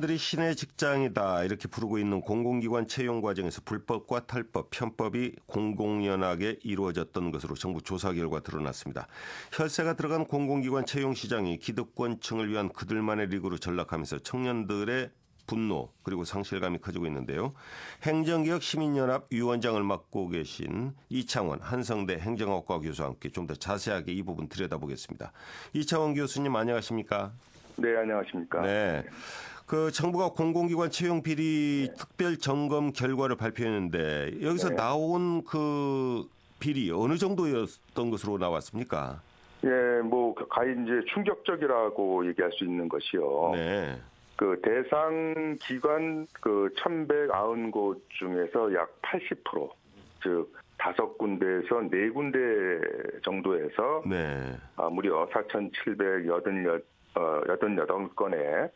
사람들이 신의 직장이다 이렇게 부르고 있는 공공기관 채용 과정에서 불법과 탈법, 편법이 공공연하게 이루어졌던 것으로 정부 조사 결과 드러났습니다. 혈세가 들어간 공공기관 채용 시장이 기득권층을 위한 그들만의 리그로 전락하면서 청년들의 분노 그리고 상실감이 커지고 있는데요. 행정개혁 시민연합 위원장을 맡고 계신 이창원 한성대 행정학과 교수와 함께 좀 더 자세하게 이 부분 들여다보겠습니다. 이창원 교수님 안녕하십니까? 네, 안녕하십니까? 네. 그 정부가 공공기관 채용 비리 특별 점검 결과를 발표했는데 여기서 나온 그 비리 어느 정도였던 것으로 나왔습니까? 예, 뭐 가히 이제 충격적이라고 얘기할 수 있는 것이요. 네. 그 대상 기관 그 1,190곳 중에서 약 80%, 즉 5군데에서 4군데 정도에서 네. 무려 4,788건의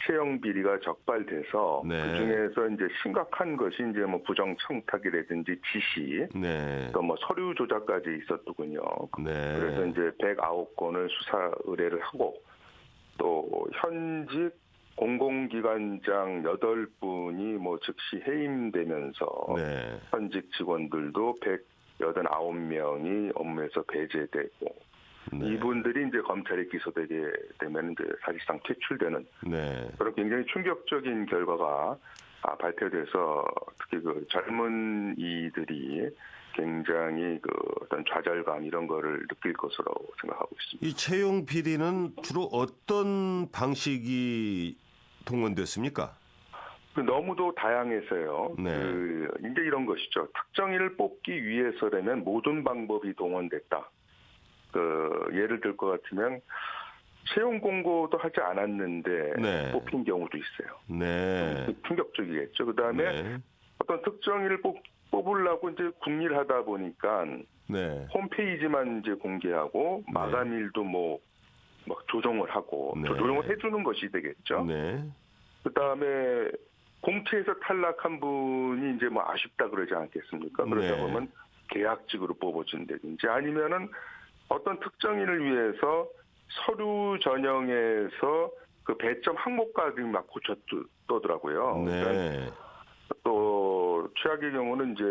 채용 비리가 적발돼서 네. 그 중에서 이제 심각한 것이 이제 뭐 부정 청탁이라든지 지시, 또 뭐 서류 조작까지 있었더군요. 네. 그래서 이제 109건을 수사 의뢰를 하고 또 현직 공공기관장 8분이 뭐 즉시 해임되면서 네. 현직 직원들도 189명이 업무에서 배제되고 네. 이분들이 이제 검찰에 기소되게 되면 이제 사실상 퇴출되는 네. 그런 굉장히 충격적인 결과가 발표돼서 특히 그 젊은 이들이 굉장히 그 어떤 좌절감 이런 거를 느낄 것으로 생각하고 있습니다. 이 채용 비리는 주로 어떤 방식이 동원됐습니까? 너무도 다양해서요. 네. 이제 이런 것이죠. 특정인을 뽑기 위해서라면 모든 방법이 동원됐다. 예를 들 것 같으면 채용 공고도 하지 않았는데 네. 뽑힌 경우도 있어요. 네. 충격적이겠죠. 그다음에 네. 어떤 특정인을 뽑으려고 이제 궁리하다 보니까 네. 홈페이지만 이제 공개하고 마감일도 뭐 조정을 하고 네. 조정을 해주는 것이 되겠죠. 네. 그다음에 공채에서 탈락한 분이 이제 뭐 아쉽다 그러지 않겠습니까? 그러다 네. 보면 계약직으로 뽑아준다든지 아니면은 어떤 특정인을 위해서 서류 전형에서 그 배점 항목까지 막 고쳤더라고요. 네. 그러니까 또 최악의 경우는 이제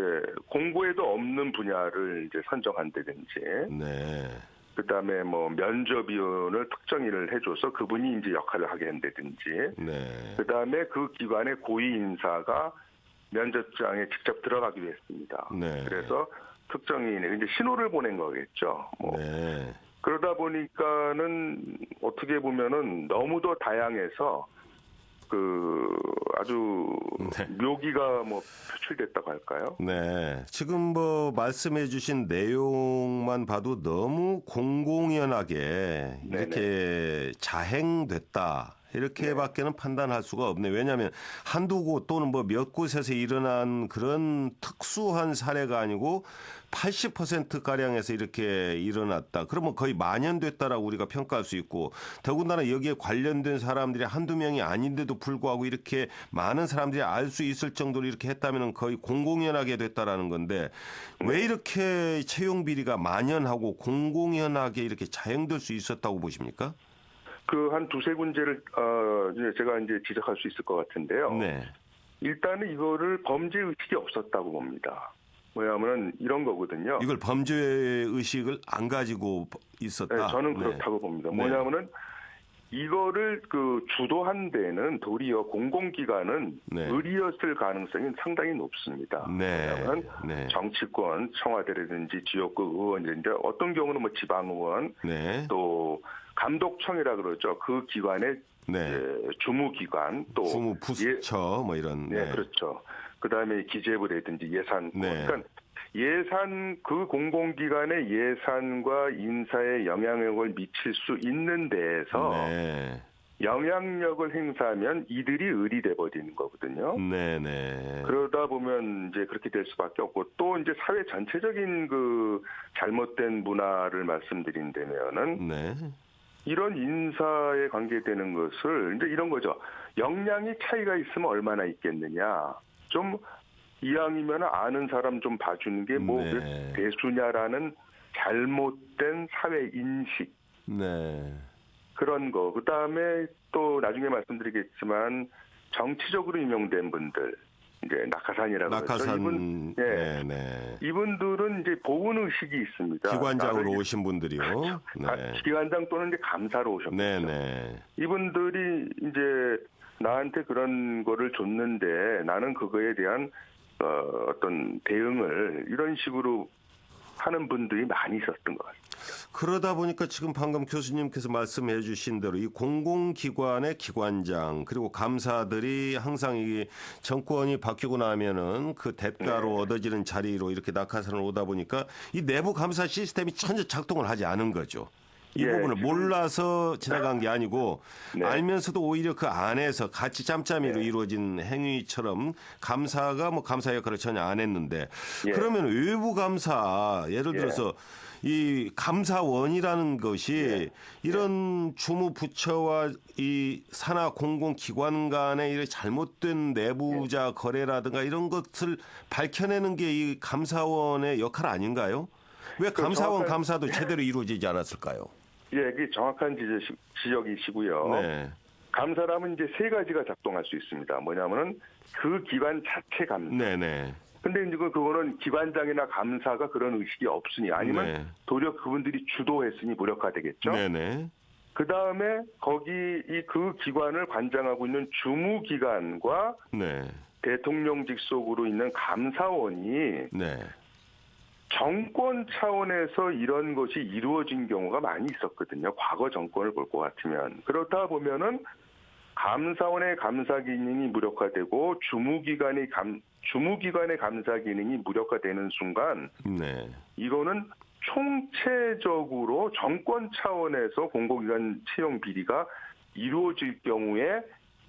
공고에도 없는 분야를 이제 선정한다든지. 네. 그다음에 뭐 면접위원을 특정인을 해줘서 그분이 이제 역할을 하게 한다든지. 네. 그다음에 그 기관의 고위 인사가 면접장에 직접 들어가기도 했습니다. 네. 그래서 특정인에 이제 신호를 보낸 거겠죠. 네. 그러다 보니까는 어떻게 보면은 너무도 다양해서 아주 묘기가 뭐 표출됐다고 할까요? 네. 지금 뭐 말씀해 주신 내용만 봐도 너무 공공연하게 이렇게 자행됐다. 이렇게밖에는 판단할 수가 없네. 왜냐하면 한두 곳 또는 뭐 몇 곳에서 일어난 그런 특수한 사례가 아니고 80%가량에서 이렇게 일어났다. 그러면 거의 만연됐다라고 우리가 평가할 수 있고 더군다나 여기에 관련된 사람들이 한두 명이 아닌데도 불구하고 이렇게 많은 사람들이 알 수 있을 정도로 이렇게 했다면 거의 공공연하게 됐다라는 건데 왜 이렇게 채용 비리가 만연하고 공공연하게 이렇게 자행될 수 있었다고 보십니까? 한 두세 군데를 제가 이제 지적할 수 있을 것 같은데요. 네. 일단은 이거를 범죄 의식이 없었다고 봅니다. 뭐냐면은 이런 거거든요. 이걸 범죄 의식을 안 가지고 있었다. 네, 저는 그렇다고 봅니다. 뭐냐면은 이거를 주도한 데는 도리어 공공기관은 을이었을 가능성이 상당히 높습니다. 왜냐하면 정치권, 청와대라든지 지역구 의원인데 어떤 경우는 뭐 지방의원, 또 감독청이라 그러죠. 그 기관의 주무기관, 또 주무부처 뭐 이런. 그렇죠. 그다음에 기재부라든지 예산권. 그러니까 그 공공기관의 예산과 인사에 영향력을 미칠 수 있는 데에서 영향력을 행사하면 이들이 을이 돼버리는 거거든요. 그러다 보면 이제 그렇게 될 수밖에 없고 또 이제 사회 전체적인 잘못된 문화를 말씀드린다면은 이런 인사에 관계되는 것을 이제 이런 거죠. 역량이 차이가 있으면 얼마나 있겠느냐. 좀 이왕이면 아는 사람 좀 봐주는 게 뭐 대수냐라는 잘못된 사회 인식. 그런 거. 그다음에 또 나중에 말씀드리겠지만 정치적으로 임용된 분들 이제 낙하산이라고 낙하산. 이분, 네, 네. 이분들은 이제 보훈 의식이 있습니다. 기관장으로 오신 분들이요. 네. 기관장 또는 이제 감사로 오셨죠. 네, 네. 이분들이 이제 나한테 그런 거를 줬는데 나는 그거에 대한 어떤 대응을 이런 식으로 하는 분들이 많이 있었던 것 같습니다. 그러다 보니까 지금 방금 교수님께서 말씀해 주신 대로 이 공공기관의 기관장 그리고 감사들이 항상 이 정권이 바뀌고 나면은 그 대가로 얻어지는 자리로 이렇게 낙하산을 오다 보니까 이 내부 감사 시스템이 전혀 작동을 하지 않은 거죠. 이 부분을 몰라서 지나간 게 아니고 알면서도 오히려 그 안에서 같이 짬짬이로 이루어진 행위처럼 감사가 뭐 감사 역할을 전혀 안 했는데 그러면 외부 감사 예를 들어서 이 감사원이라는 것이 이런 주무부처와 이 산하 공공기관 간의 이 잘못된 내부자 거래라든가 이런 것을 밝혀내는 게 이 감사원의 역할 아닌가요? 왜 감사원 감사도 제대로 이루어지지 않았을까요? 예, 그게 정확한 지적이시고요. 네. 감사라면 이제 세 가지가 작동할 수 있습니다. 뭐냐면은 그 기관 자체 감사. 네네. 근데 이제 그거는 기관장이나 감사가 그런 의식이 없으니 아니면 도리어 그분들이 주도했으니 무력화되겠죠. 네네. 그 다음에 거기 그 기관을 관장하고 있는 주무기관과 대통령직 속으로 있는 감사원이 정권 차원에서 이런 것이 이루어진 경우가 많이 있었거든요. 과거 정권을 볼 것 같으면. 그렇다 보면은 감사원의 감사 기능이 무력화되고 주무기관의 감사 기능이 무력화되는 순간 이거는 총체적으로 정권 차원에서 공공기관 채용 비리가 이루어질 경우에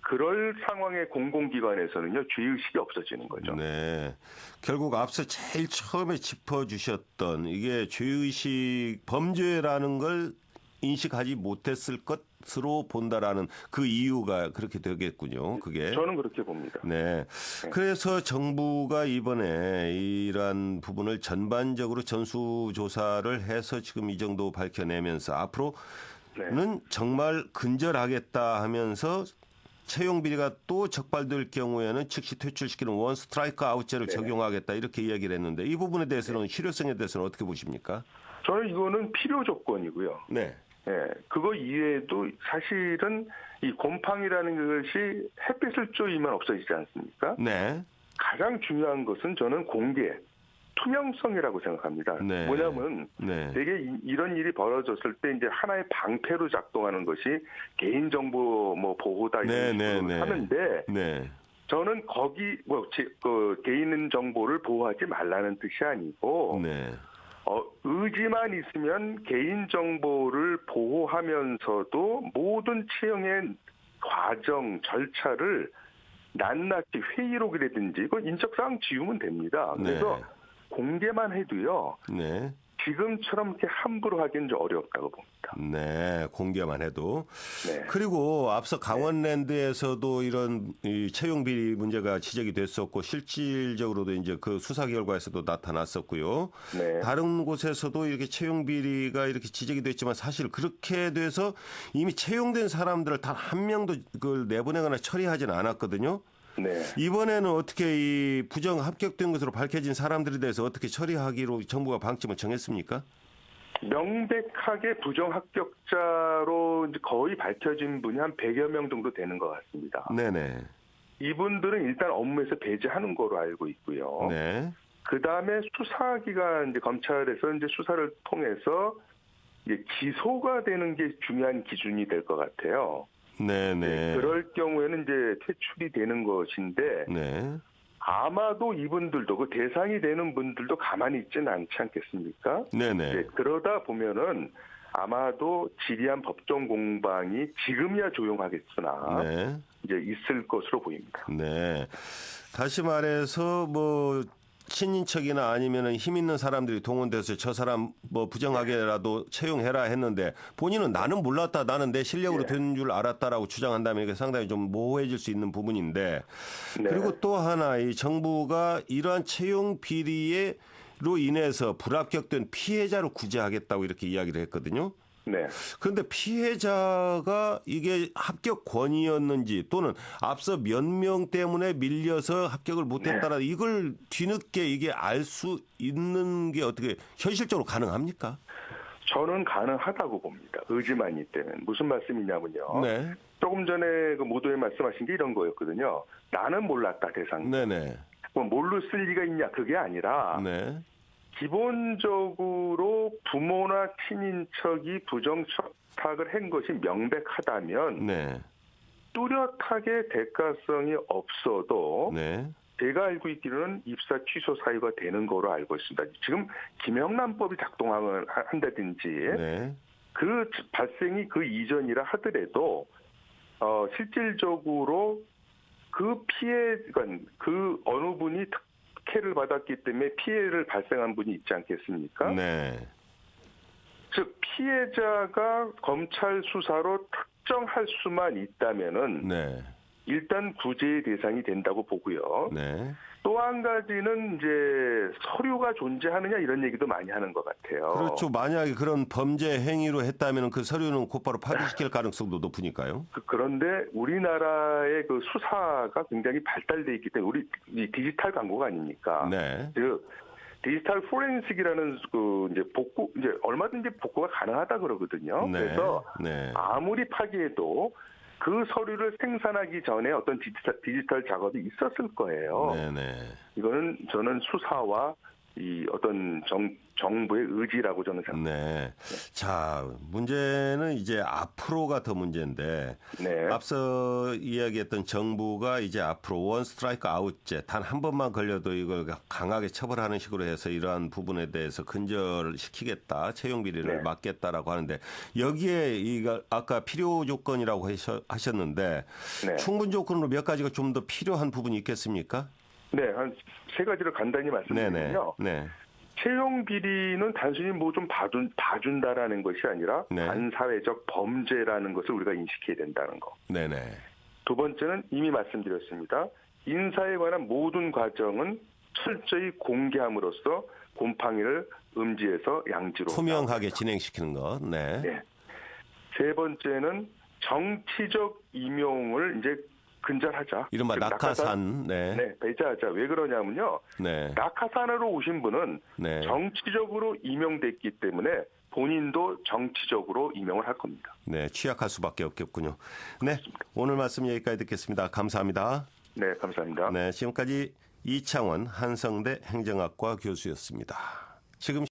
그럴 상황의 공공기관에서는요, 죄의식이 없어지는 거죠. 네. 결국 앞서 제일 처음에 짚어주셨던 이게 죄의식, 범죄라는 걸 인식하지 못했을 것으로 본다라는 그 이유가 그렇게 되겠군요. 그게. 저는 그렇게 봅니다. 네. 그래서 정부가 이번에 이러한 부분을 전반적으로 전수조사를 해서 지금 이 정도 밝혀내면서 앞으로는 정말 근절하겠다 하면서 채용 비리가 또 적발될 경우에는 즉시 퇴출시키는 원 스트라이크 아웃제를 적용하겠다 이렇게 이야기를 했는데 이 부분에 대해서는 실효성에 대해서는 어떻게 보십니까? 저는 이거는 필요 조건이고요. 그거 이외에도 사실은 이 곰팡이라는 것이 햇빛을 쬐이면 없어지지 않습니까? 가장 중요한 것은 저는 공개, 투명성이라고 생각합니다. 뭐냐면 되게 이런 일이 벌어졌을 때 이제 하나의 방패로 작동하는 것이 개인정보 뭐 보호다 이런 식으로 하는데 저는 거기 그 개인 정보를 보호하지 말라는 뜻이 아니고 의지만 있으면 개인 정보를 보호하면서도 모든 채용의 과정 절차를 낱낱이 회의록이라든지 이건 인적사항 지우면 됩니다. 그래서 공개만 해도요. 지금처럼 이렇게 함부로 하기는 좀 어렵다고 봅니다. 공개만 해도. 그리고 앞서 강원랜드에서도 이런 이 채용 비리 문제가 지적이 됐었고 실질적으로도 이제 그 수사 결과에서도 나타났었고요. 다른 곳에서도 이렇게 채용 비리가 이렇게 지적이 됐지만 사실 그렇게 돼서 이미 채용된 사람들을 단 한 명도 그걸 내보내거나 처리하지는 않았거든요. 이번에는 어떻게 이 부정 합격된 것으로 밝혀진 사람들에 대해서 어떻게 처리하기로 정부가 방침을 정했습니까? 명백하게 부정 합격자로 이제 거의 밝혀진 분이 한 100여 명 정도 되는 것 같습니다. 이분들은 일단 업무에서 배제하는 거로 알고 있고요. 그 다음에 수사기관 이제 검찰에서 이제 수사를 통해서 이제 기소가 되는 게 중요한 기준이 될 것 같아요. 그럴 경우에는 이제 퇴출이 되는 것인데 아마도 이분들도 그 대상이 되는 분들도 가만히 있지는 않지 않겠습니까? 그러다 보면은 아마도 지리한 법정 공방이 지금이야 조용하겠으나 이제 있을 것으로 보입니다. 다시 말해서 뭐 친인척이나 아니면은 힘 있는 사람들이 동원돼서 저 사람 뭐 부정하게라도 채용해라 했는데 본인은 나는 몰랐다, 나는 내 실력으로 된 줄 알았다라고 주장한다면 이게 상당히 좀 모호해질 수 있는 부분인데 그리고 또 하나 이 정부가 이러한 채용 비리로 인해서 불합격된 피해자를 구제하겠다고 이렇게 이야기를 했거든요. 네. 그런데 피해자가 이게 합격 권이었는지 또는 앞서 몇 명 때문에 밀려서 합격을 못했다라 네. 이걸 뒤늦게 이게 알 수 있는 게 어떻게 현실적으로 가능합니까? 저는 가능하다고 봅니다. 의지만 있다면. 무슨 말씀이냐면요. 네. 조금 전에 그 모두에 말씀하신 게 이런 거였거든요. 나는 몰랐다 대상. 네네. 뭐 뭘로 쓸 리가 있냐 그게 아니라 네. 기본적으로 부모나 친인척이 부정착탁을 한 것이 명백하다면 네. 뚜렷하게 대가성이 없어도 네. 제가 알고 있기로는 입사 취소 사유가 되는 거로 알고 있습니다. 지금 김영란법이 작동을 한다든지 네. 그 발생이 그 이전이라 하더라도 실질적으로 그 그 어느 분이 특혜를 받았기 때문에 피해를 발생한 분이 있지 않겠습니까? 네. 즉 피해자가 검찰 수사로 특정할 수만 있다면은 네. 일단 구제의 대상이 된다고 보고요. 네. 또 한 가지는 이제 서류가 존재하느냐 이런 얘기도 많이 하는 것 같아요. 그렇죠. 만약에 그런 범죄 행위로 했다면 그 서류는 곧바로 파기시킬 가능성도 높으니까요. 그런데 우리나라의 그 수사가 굉장히 발달돼 있기 때문에 우리 이 디지털 광고가 아닙니까? 네. 즉 디지털 포렌식이라는 그 이제 얼마든지 복구가 가능하다 그러거든요. 네. 그래서 네. 아무리 파기해도 그 서류를 생산하기 전에 어떤 디지털 작업이 있었을 거예요. 네네. 이거는 저는 수사와 이 어떤 정부의 의지라고 저는 생각합니다. 네. 자, 문제는 이제 앞으로가 더 문제인데 네. 앞서 이야기했던 정부가 이제 앞으로 원 스트라이크 아웃제 단 한 번만 걸려도 이걸 강하게 처벌하는 식으로 해서 이러한 부분에 대해서 근절시키겠다, 채용 비리를 네. 막겠다라고 하는데 여기에 이거 아까 필요 조건이라고 하셨는데 네. 충분 조건으로 몇 가지가 좀 더 필요한 부분이 있겠습니까? 네, 한 세 가지를 간단히 말씀드리면요. 네. 채용 비리는 단순히 뭐 좀 봐준다라는 것이 아니라 네. 반사회적 범죄라는 것을 우리가 인식해야 된다는 거. 네네. 두 번째는 이미 말씀드렸습니다. 인사에 관한 모든 과정은 철저히 공개함으로써 곰팡이를 음지에서 양지로 투명하게 진행시키는 것. 네. 네. 세 번째는 정치적 임용을 이제 근절하자. 이른바 즉, 낙하산. 네. 네, 배제하자. 왜 그러냐면요. 네. 낙하산으로 오신 분은 네. 정치적으로 임용됐기 때문에 본인도 정치적으로 임용을 할 겁니다. 네, 취약할 수밖에 없겠군요. 네, 오늘 말씀 여기까지 듣겠습니다. 감사합니다. 네, 감사합니다. 네, 지금까지 이창원 한성대 행정학과 교수였습니다. 지금